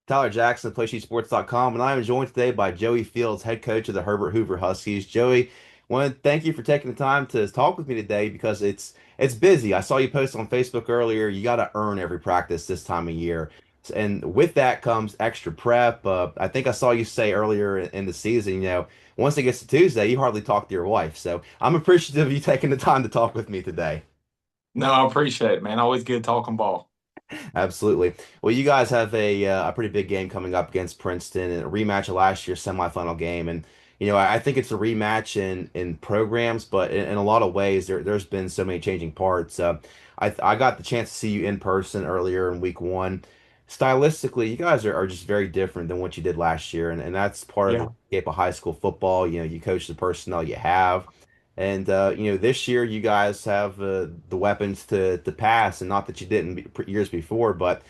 Tyler Jackson, PlaySheetSports.com, and I am joined today by Joey Fields, head coach of the Herbert Hoover Huskies. Joey, want to thank you for taking the time to talk with me today because it's busy. I saw you post on Facebook earlier. You got to earn every practice this time of year, and with that comes extra prep. I think I saw you say earlier in the season, once it gets to Tuesday, you hardly talk to your wife. So I'm appreciative of you taking the time to talk with me today. No, I appreciate it, man. Always good talking ball. Absolutely. Well, you guys have a pretty big game coming up against Princeton and a rematch of last year's semifinal game. And I think it's a rematch in programs, but in a lot of ways, there's been so many changing parts. I got the chance to see you in person earlier in week one. Stylistically, you guys are just very different than what you did last year, and that's part of the Yeah. escape of high school football. You coach the personnel you have. And this year you guys have the weapons to pass, and not that you didn't years before, but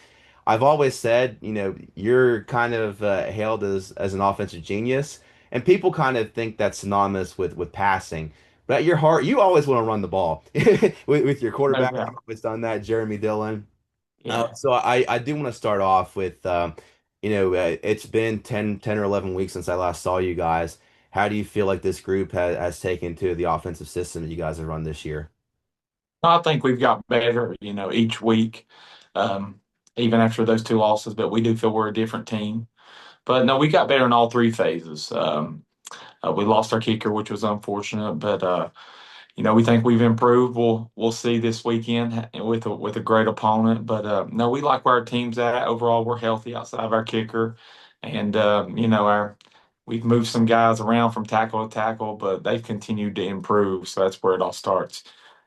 I've always said, you're kind of hailed as an offensive genius, and people kind of think that's synonymous with passing. But at your heart, you always want to run the ball with your No quarterback. You've doubt. always done that, Jeremy Dillon. Yeah. So I do want to start off with, it's been 10 or 11 weeks since I last saw you guys. How do you feel like this group has taken to the offensive system that you guys have run this year? I think we've got better, each week, um, even after those two losses, but we do feel we're a different team. But no, we got better in all three phases. We lost our kicker, which was unfortunate, but we think we've improved. We'll see this weekend with a great opponent. But no, we like where our team's at. Overall, we're healthy outside of our kicker, and our we've moved some guys around from tackle to tackle, but they've continued to improve. So that's where it all starts.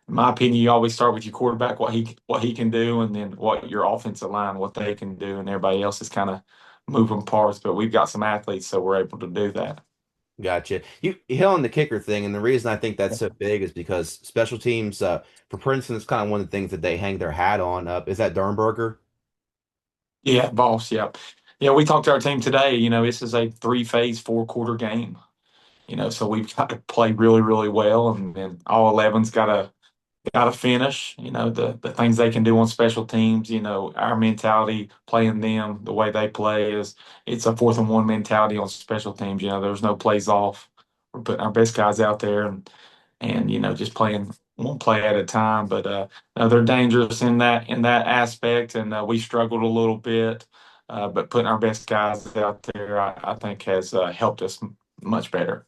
In my opinion, you always start with your quarterback, what he can do, and then what your offensive line, what they can do, and everybody else is kind of moving parts. But we've got some athletes, so we're able to do that. Gotcha. You hit on the kicker thing, and the reason I think that's so big is because special teams for Princeton is kind of one of the things that they hang their hat on. Is that Dernberger? Yeah, boss. Yeah. Yeah, we talked to our team today. This is a three-phase, four-quarter game. So we've got to play really, really well, and then all 11's got to finish. The things they can do on special teams. Our mentality playing them the way they play is it's a fourth and one mentality on special teams. There's no plays off. We're putting our best guys out there and just playing one play at a time. But no, they're dangerous in that aspect, and we struggled a little bit. But putting our best guys out there, I think, has helped us much better.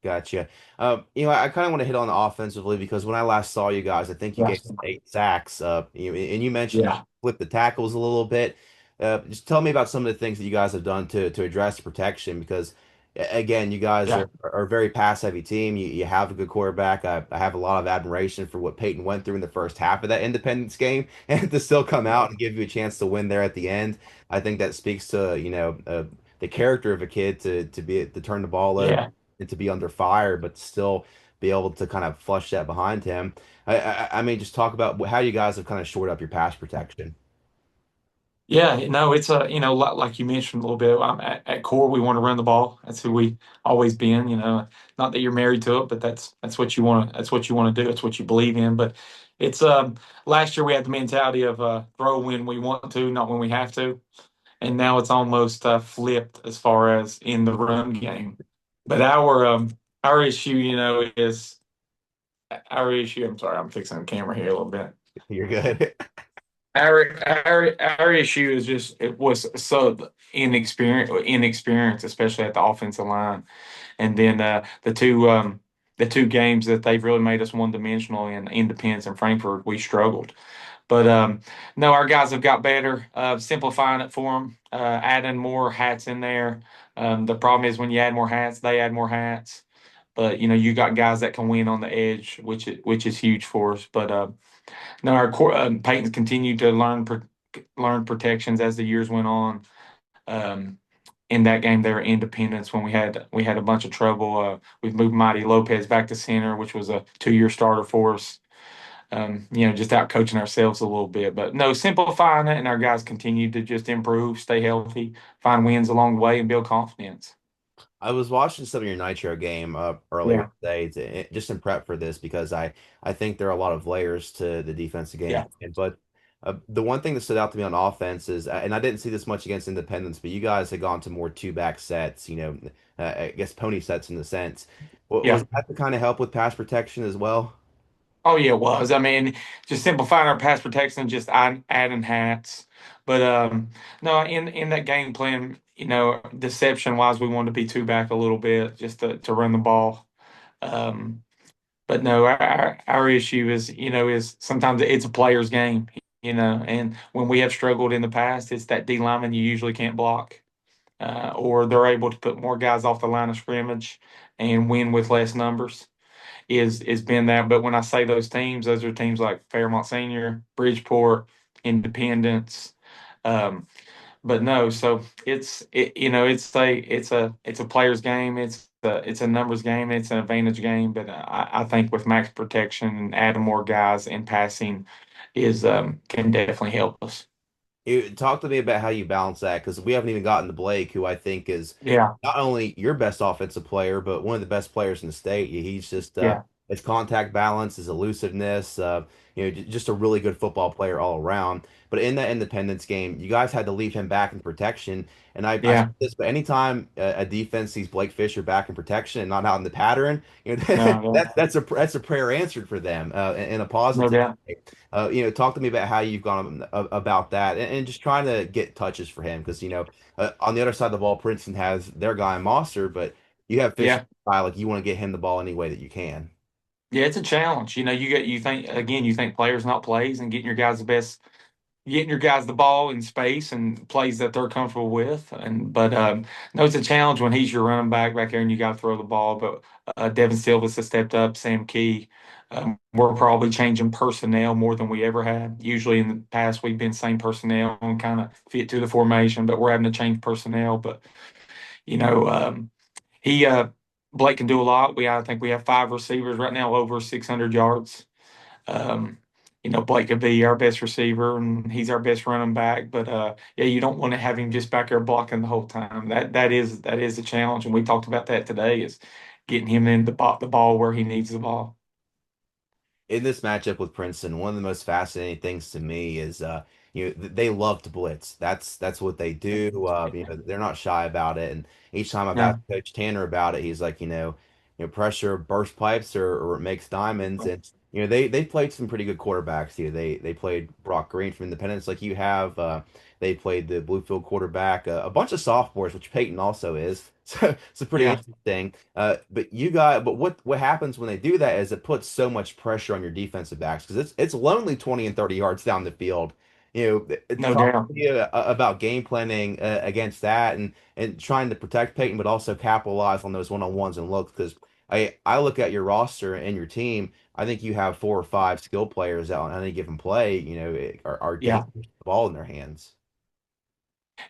Gotcha. I kind of want to hit on the offensively because when I last saw you guys, I think you Yeah. gave 8 sacks. And you mentioned you Yeah. flipped the tackles a little bit. Just tell me about some of the things that you guys have done to address protection because, again, you guys Yeah. are a very pass heavy team. You have a good quarterback. I have a lot of admiration for what Peyton went through in the first half of that Independence game, and to still come out and give you a chance to win there at the end. I think that speaks to the character of a kid to turn the ball over Yeah. and to be under fire, but still be able to kind of flush that behind him. I mean, just talk about how you guys have kind of shored up your pass protection. Yeah, no, it's like you mentioned a little bit. At core, we want to run the ball. That's who we always been. Not that you're married to it, but that's what you want to. That's what you want to do. It's what you believe in. But it's last year we had the mentality of throw when we want to, not when we have to, and now it's almost flipped as far as in the run game. But our issue, is our issue. I'm sorry, I'm fixing the camera here a little bit. You're good. Our issue is just it was so inexperience, especially at the offensive line, and then the two games that they've really made us one dimensional in Independence and Frankfurt, we struggled. But no, our guys have got better, simplifying it for them, adding more hats in there. The problem is when you add more hats, they add more hats. But you got guys that can win on the edge, which is huge for us. But no, our core Peyton's continued to learn protections as the years went on. Um, in that game, there Independence when we had a bunch of trouble. We've moved Mighty Lopez back to center, which was a 2-year starter for us. Just out coaching ourselves a little bit, but no, simplifying it, and our guys continue to just improve, stay healthy, find wins along the way, and build confidence. I was watching some of your Nitro game earlier Yeah, today just in prep for this because I think there are a lot of layers to the defensive game. yeah, But The one thing that stood out to me on offense is, and I didn't see this much against Independence, but you guys had gone to more two back sets, I guess pony sets in the sense. Was Yeah. that to kind of help with pass protection as well? Oh yeah, it was. I mean, just simplifying our pass protection, just adding hats. But no, in that game plan, deception wise, we wanted to be two back a little bit just to run the ball. Um, but no, our issue is sometimes it's a player's game, and when we have struggled in the past, it's that D lineman you usually can't block, or they're able to put more guys off the line of scrimmage and win with less numbers is been that. But when I say those teams, those are teams like Fairmont Senior, Bridgeport, Independence. Um, but no, so it's a player's game. It's a numbers game. It's an advantage game. But I think with max protection and adding more guys and passing is can definitely help us. Talk to me about how you balance that because we haven't even gotten to Blake, who I think is Yeah, not only your best offensive player, but one of the best players in the state. He's just yeah, his contact balance, his elusiveness, just a really good football player all around. But in that Independence game, you guys had to leave him back in protection. And I said yeah. this, but anytime a defense sees Blake Fisher back in protection and not out in the pattern, No, that's a prayer answered for them in a no positive doubt. way. Talk to me about how you've gone about that and just trying to get touches for him because on the other side of the ball, Princeton has their guy Monster, but you have Fisher Yeah. style, like you want to get him the ball any way that you can. Yeah, it's a challenge. You think players not plays and getting your guys the ball in space and plays that they're comfortable with. And but no, it's a challenge when he's your running back there and you got to throw the ball. But Devin Silvas has stepped up. Sam Key. We're probably changing personnel more than we ever had. Usually in the past we've been same personnel and kind of fit to the formation, but we're having to change personnel. But you know, he Blake can do a lot. I think we have five receivers right now over 600 yards. Um, Blake could be our best receiver and he's our best running back. But yeah, you don't want to have him just back there blocking the whole time. That is a challenge, and we talked about that today. Is getting him in the ball where he needs the ball. In this matchup with Princeton, one of the most fascinating things to me is they love to blitz. That's what they do. They're not shy about it. And each time I've asked No, Coach Tanner about it, he's like, pressure burst pipes or it makes diamonds. And they played some pretty good quarterbacks here. They played Brock Green from Independence, like you have. They played the Bluefield quarterback, a bunch of sophomores, which Peyton also is. So it's a pretty yeah, interesting. But what happens when they do that is it puts so much pressure on your defensive backs because it's lonely 20 and 30 yards down the field. no Talk doubt. to me about game planning against that and trying to protect Peyton, but also capitalize on those one-on-ones and looks because I look at your roster and your team. I think you have four or five skill players out on any given play. Are Yeah. dangerous with the ball in their hands.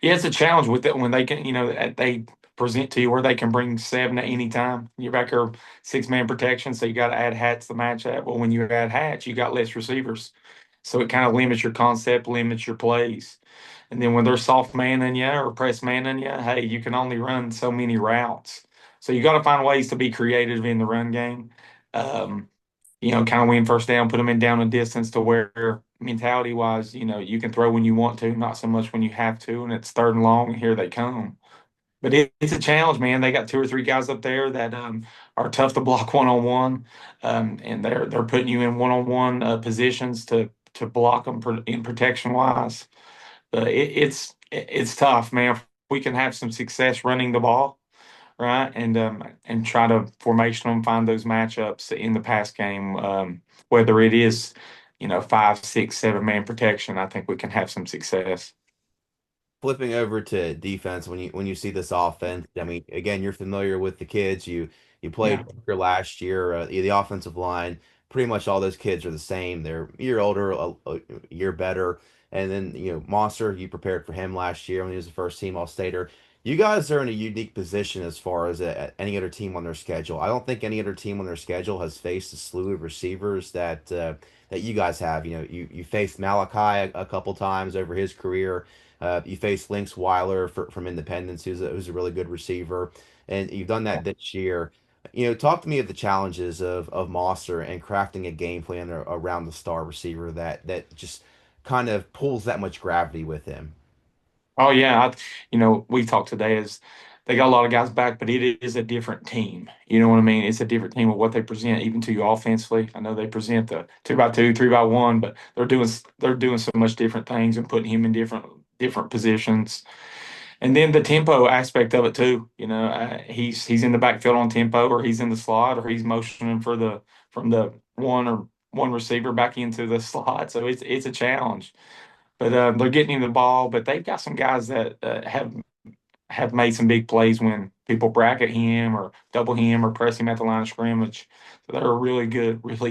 Yeah, it's a challenge with it when they can, they present to you where they can bring seven at any time. You're back there, six-man protection, so you got to add hats to match that. Well, when you add hats, you got less receivers. So it kind of limits your concept, limits your plays. And then when they're soft manning you or press manning you, hey, you can only run so many routes. So you got to find ways to be creative in the run game. Um, kind of win first down, put them in down a distance to where mentality wise, you can throw when you want to, not so much when you have to. And it's third and long, and here they come. But it's a challenge, man. They got two or three guys up there that are tough to block one on one, and they're putting you in one on one positions to block them in protection wise. But it's tough, man. If we can have some success running the ball, right? And try to formation them, find those matchups in the pass game. Whether it is, five, six, 7 man protection, I think we can have some success. Flipping over to defense, when you see this offense, I mean, again, you're familiar with the kids. You played Yeah, Booker last year. The offensive line, pretty much all those kids are the same. They're a year older, a year better. And then Monster, you prepared for him last year when he was the first team All-Stater. You guys are in a unique position as far as any other team on their schedule. I don't think any other team on their schedule has faced a slew of receivers that you guys have. You faced Malachi a couple times over his career. You faced Lynx Weiler from Independence, who's a really good receiver, and you've done that this year. Talk to me of the challenges of Mosser and crafting a game plan around the star receiver that just kind of pulls that much gravity with him. Oh yeah, we talked today is they got a lot of guys back, but it is a different team. You know what I mean? It's a different team of what they present, even to you offensively. I know they present the 2x2, 3x1, but they're doing so much different things and putting him in different positions. And then the tempo aspect of it too. He's in the backfield on tempo, or he's in the slot, or he's motioning for the from the one receiver back into the slot. So it's a challenge. But they're getting him the ball. But they've got some guys that have made some big plays when people bracket him or double him or press him at the line of scrimmage. So they're a really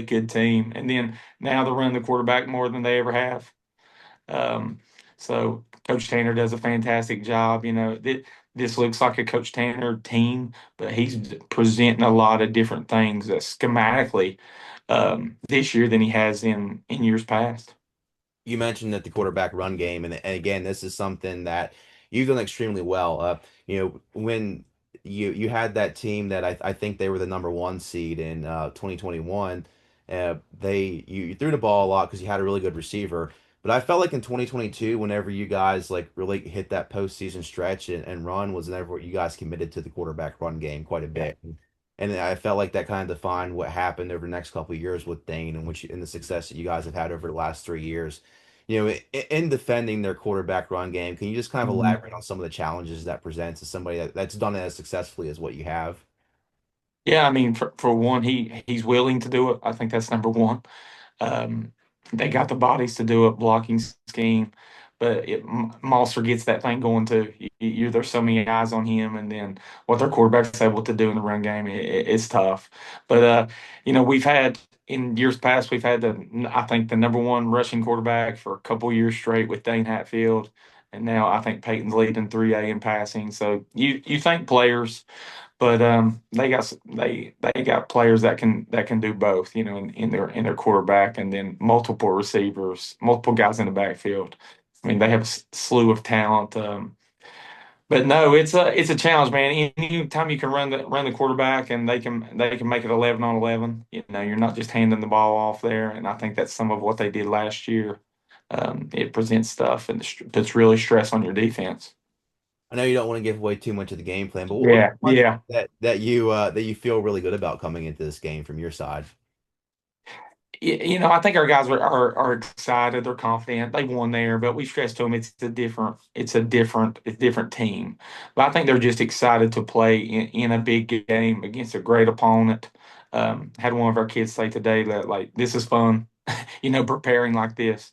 good team. And then now they're running the quarterback more than they ever have. Um, so Coach Tanner does a fantastic job. This looks like a Coach Tanner team, but he's presenting a lot of different things schematically this year than he has in years past. You mentioned that the quarterback run game, and again, this is something that you've done extremely well. When you had that team that I think they were the number one seed in 2021, you threw the ball a lot because you had a really good receiver. But I felt like in 2022, whenever you guys like really hit that postseason stretch and run, was whenever you guys committed to the quarterback run game quite a Yeah. bit. And I felt like that kind of defined what happened over the next couple of years with Dane and the success that you guys have had over the last 3 years. In defending their quarterback run game, can you just kind of Mhm. elaborate on some of the challenges that presents to somebody that's done it as successfully as what you have? Yeah, I mean, for one, he's willing to do it. I think that's number one. Um, they got the bodies to do it, blocking scheme, but Monster gets that thing going too. There's so many eyes on him, and then what their quarterback's able to do in the run game, it's tough. But we've had in years past, we've had I think the number one rushing quarterback for a couple years straight with Dane Hatfield, and now I think Peyton's leading 3A in passing. So you think players. But they got players that can do both, in their quarterback, and then multiple receivers, multiple guys in the backfield. I mean, they have a slew of talent. But no, it's a challenge, man. Anytime you can run the quarterback and they can make it 11 on 11, you're not just handing the ball off there. And I think that's some of what they did last year. It presents stuff and puts really stress on your defense. I know you don't want to give away too much of the game plan, but what's Yeah, one thing yeah. that you feel really good about coming into this game from your side? I think our guys are excited. They're confident. They won there, but we stressed to them it's a different team. But I think they're just excited to play in a big game against a great opponent. Had one of our kids say today that like this is fun, preparing like this,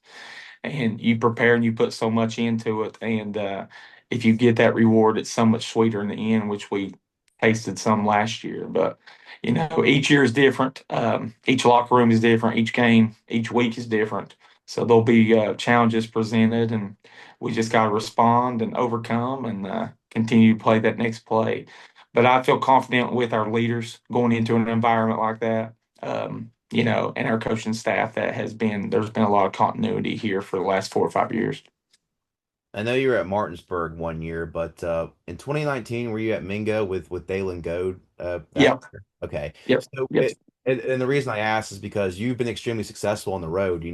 and you prepare and you put so much into it, and if you get that reward, it's so much sweeter in the end, which we tasted some last year. But each year is different. Each locker room is different. Each game, each week is different. So there'll be challenges presented, and we just got to respond and overcome and continue to play that next play. But I feel confident with our leaders going into an environment like that. And our coaching staff there's been a lot of continuity here for the last 4 or 5 years. I know you were at Martinsburg one year, but in 2019, were you at Mingo with Dalen Goad that Yep, year? Okay. yep, So yep, and the reason I asked is because you've been extremely successful on the road.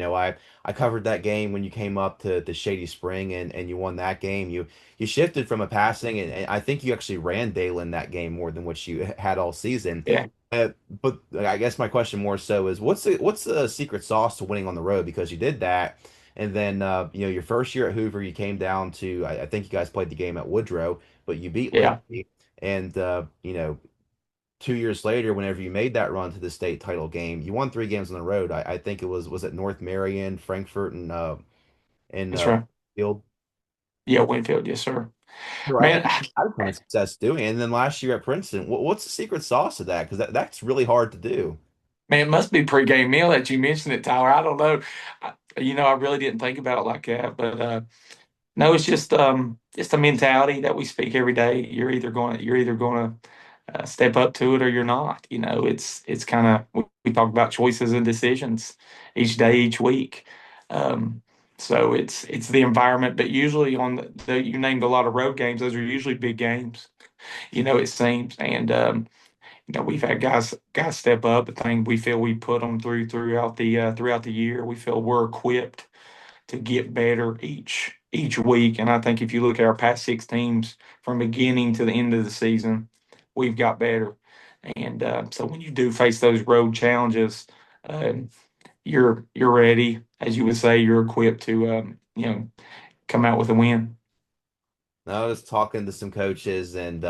I covered that game when you came up to Shady Spring and you won that game. You shifted from a passing and I think you actually ran Dalen that game more than what you had all season. yeah, But I guess my question more so is what's the secret sauce to winning on the road? Because you did that. And then, your first year at Hoover, you came down to, I think you guys played the game at Woodrow, but you beat yeah, Liberty. And, 2 years later, whenever you made that run to the state title game, you won 3 games on the road. I think was it North Marion, Frankfurt, and that's right. Field. Yeah, Winfield, yes, sir. Right. Man, I had a ton of success doing it. And then last year at Princeton, what's the secret sauce to that? Because that's really hard to do. man, it must be pregame meal that you mentioned it, Tyler. I don't know. I really didn't think about it like that, but no, it's just a mentality that we speak every day. You're either going to step up to it or you're not. It's kind of we talk about choices and decisions each day, each week. Um, so it's the environment, but usually you named a lot of road games. Those are usually big games. It seems, and we've had guys step up. The thing we feel we put them throughout the year. We feel we're equipped to get better each week. And I think if you look at our past six teams from beginning to the end of the season, we've got better. And so when you do face those road challenges, um, you're ready, as you would say, you're equipped to come out with a win. I was talking to some coaches, and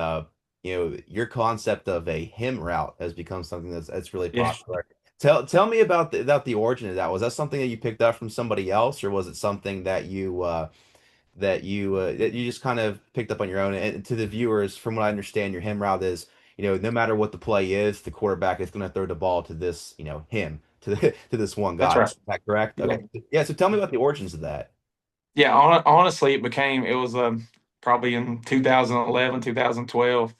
your concept of a him route has become something that's really Yeah, popular. Tell me about the origin of that. Was that something that you picked up from somebody else, or was it something that you just kind of picked up on your own? And to the viewers, from what I understand, your him route is, no matter what the play is, the quarterback is going to throw the ball to this, him to this one that's guy. right. Is that correct? Yeah. Okay. Yeah. So tell me about the origins of that. Yeah, honestly, it was probably in 2011, 2012,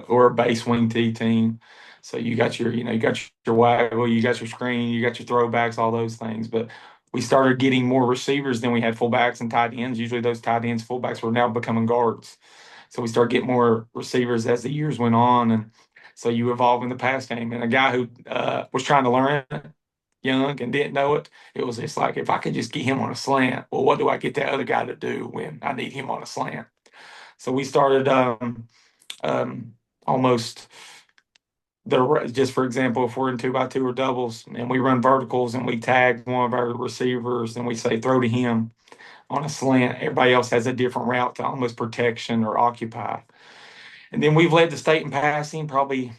or a base wing T team. So you got your waggle, you got your screen, you got your throwbacks, all those things. But we started getting more receivers than we had fullbacks and tight ends. Usually those tight ends, fullbacks were now becoming guards. So we started getting more receivers as the years went on. And so you evolve in the pass game. And a guy who was trying to learn it, young and didn't know it, it was just like, if I could just get him on a slant, well, what do I get that other guy to do when I need him on a slant? So we started um, almost just for example, if we're in two by two or doubles and we run verticals and we tag one of our receivers and we say throw to him on a slant, everybody else has a different route to almost protection or occupy. And then we've led the state in passing probably,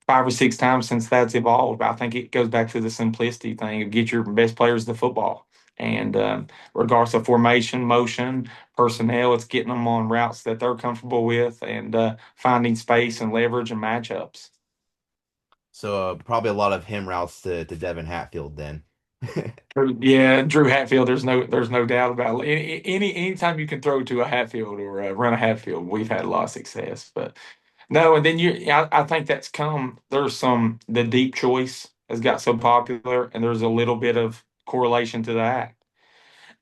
five or six times since that's evolved. I think it goes back to the simplicity thing of get your best players the football. And regardless of formation, motion, personnel, it's getting them on routes that they're comfortable with and finding space and leverage and matchups. So probably a lot of him routes to Devin Hatfield then. Yeah, Drew Hatfield. There's no doubt about it. Anytime you can throw to a Hatfield or run a Hatfield, we've had a lot of success. But no, and then I think that's come. There's the deep choice has got so popular, and there's a little bit of correlation to that,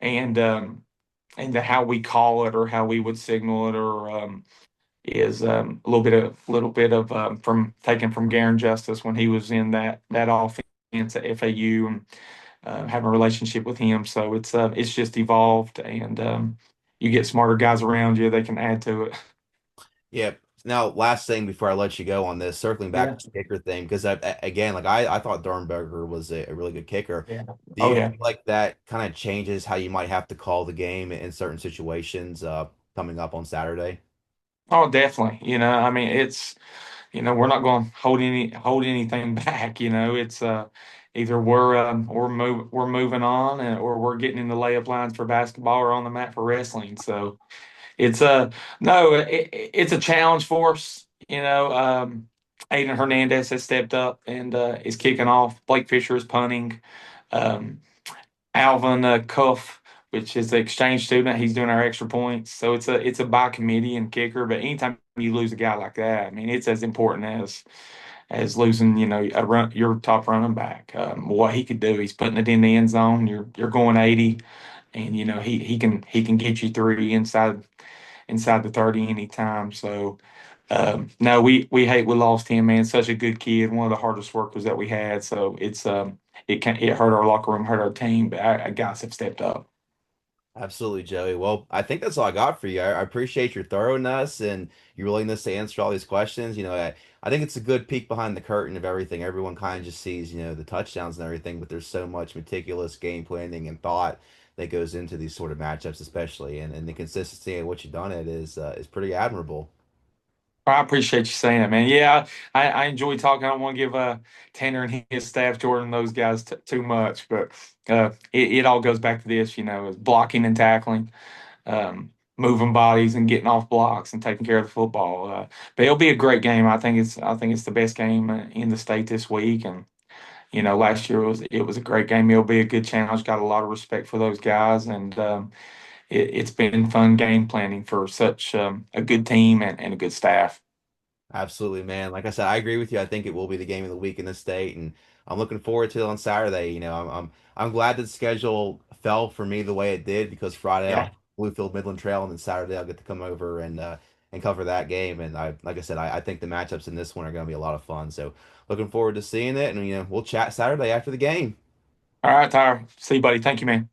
and and to how we call it or how we would signal it, or is a little bit of from taken from Garen Justice when he was in that offense at FAU and having a relationship with him. So it's just evolved, and you get smarter guys around you, they can add to it. Yeah. Now, last thing before I let you go on this, circling back Yeah, to the kicker thing, because again, like I thought Dornberger was a really good kicker. yeah, Do oh you yeah. feel like that kind of changes how you might have to call the game in certain situations coming up on Saturday? Oh, definitely. I mean, we're not going to hold anything back. It's either we're moving on, or we're getting in the layup lines for basketball or on the mat for wrestling. So it's no, it's a challenge for us. Aiden Hernandez has stepped up and is kicking off. Blake Fisher is punting. Um, Alvin Cuff, which is the exchange student, he's doing our extra points. So it's a by committee and kicker. But anytime you lose a guy like that, I mean, it's as important as losing, your top running back. What he could do, he's putting it in the end zone. You're going 80, and he can get you three inside the 30 anytime. So. No, we hate we lost him, man. Such a good kid, one of the hardest workers that we had. So it hurt our locker room, hurt our team, but our guys have stepped up. Absolutely, Joey. Well, I think that's all I got for you. I appreciate your thoroughness and your willingness to answer all these questions. I think it's a good peek behind the curtain of everything. Everyone kind of just sees, the touchdowns and everything, but there's so much meticulous game planning and thought that goes into these sort of matchups, especially. And the consistency of what you've done it is pretty admirable. I appreciate you saying it, man. Yeah, I enjoy talking. I don't want to give Tanner and his staff, Jordan, and those guys too much, but it all goes back to this, is blocking and tackling, moving bodies and getting off blocks and taking care of the football. But it'll be a great game. I think it's the best game in the state this week, and last year it was a great game. It'll be a good challenge. Got a lot of respect for those guys, and it's been fun game planning for such a good team and a good staff. Absolutely, man. Like I said, I agree with you. I think it will be the game of the week in the state, and I'm looking forward to it on Saturday. I'm glad that the schedule fell for me the way it did because Friday I'll Yeah. have Bluefield Midland Trail, and then Saturday I'll get to come over and cover that game. And like I said, I think the matchups in this one are going to be a lot of fun. So looking forward to seeing it, and we'll chat Saturday after the game. All right, Tyler. See you, buddy. Thank you, man.